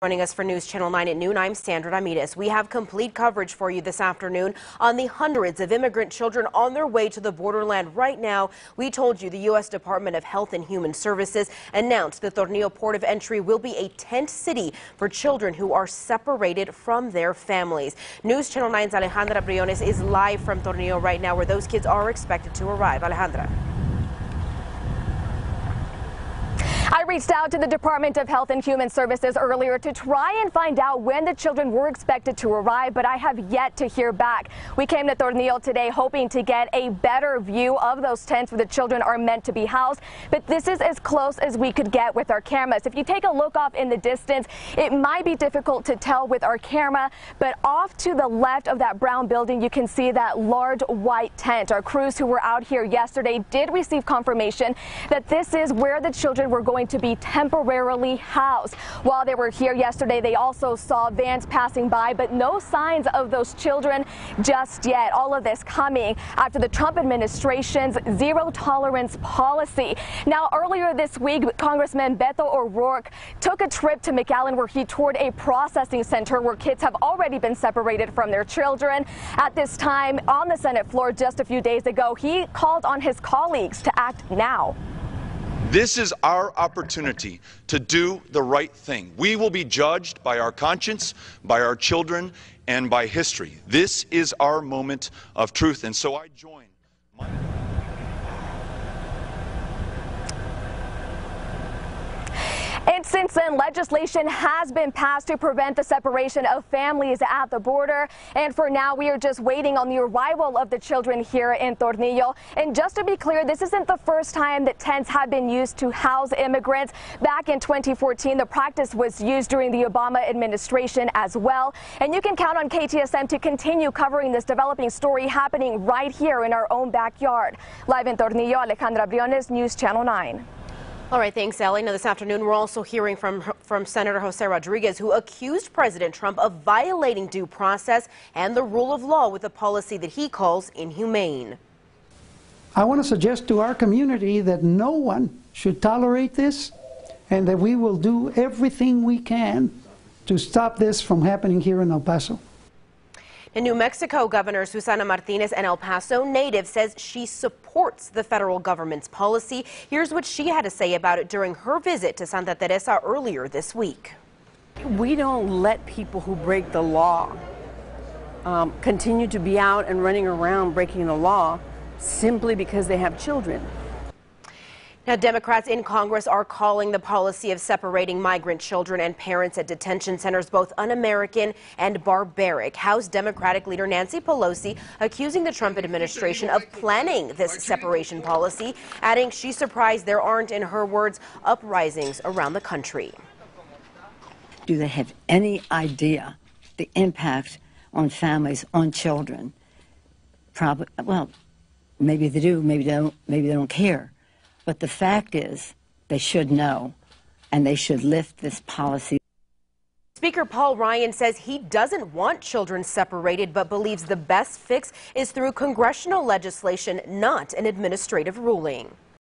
Joining us for News Channel 9 at noon, I'm Sandra Ramirez. We have complete coverage for you this afternoon on the hundreds of immigrant children on their way to the borderland right now. We told you the U.S. Department of Health and Human Services announced the Tornillo port of entry will be a tent city for children who are separated from their families. News Channel 9's Alejandra Briones is live from Tornillo right now, where those kids are expected to arrive. Alejandra. I reached out to the Department of Health and Human Services earlier to try and find out when the children were expected to arrive, but I have yet to hear back. We came to Tornillo today hoping to get a better view of those tents where the children are meant to be housed, but this is as close as we could get with our cameras. If you take a look off in the distance, it might be difficult to tell with our camera, but off to the left of that brown building, you can see that large white tent. Our crews who were out here yesterday did receive confirmation that this is where the children were going to be temporarily housed. While they were here yesterday, they also saw vans passing by, but no signs of those children just yet. All of this coming after the Trump administration's zero tolerance policy. Now, earlier this week, Congressman Beto O'Rourke took a trip to McAllen where he toured a processing center where kids have already been separated from their children. At this time, on the Senate floor just a few days ago, he called on his colleagues to act now. This is our opportunity to do the right thing. We will be judged by our conscience, by our children, and by history. This is our moment of truth, and so I join. And since then, legislation has been passed to prevent the separation of families at the border. And for now, we are just waiting on the arrival of the children here in Tornillo. And just to be clear, this isn't the first time that tents have been used to house immigrants. Back in 2014, the practice was used during the Obama administration as well. And you can count on KTSM to continue covering this developing story happening right here in our own backyard. Live in Tornillo, Alejandra Briones, News Channel 9. All right, thanks, Ellie. Now, this afternoon, we're also hearing from Senator Jose Rodriguez, who accused President Trump of violating due process and the rule of law with a policy that he calls inhumane. I want to suggest to our community that no one should tolerate this and that we will do everything we can to stop this from happening here in El Paso. And New Mexico Governor Susana Martinez, an El Paso native, says she supports the federal government's policy. Here's what she had to say about it during her visit to Santa Teresa earlier this week. We don't let people who break the law continue to be out and running around breaking the law simply because they have children. Now, Democrats in Congress are calling the policy of separating migrant children and parents at detention centers both un-American and barbaric. House Democratic leader Nancy Pelosi accusing the Trump administration of planning this separation policy, adding she's surprised there aren't, in her words, uprisings around the country. Do they have any idea the impact on families, on children? Probably, well, maybe they do, maybe they don't care. But the fact is, they should know, and they should lift this policy. Speaker Paul Ryan says he doesn't want children separated, but believes the best fix is through congressional legislation, not an administrative ruling.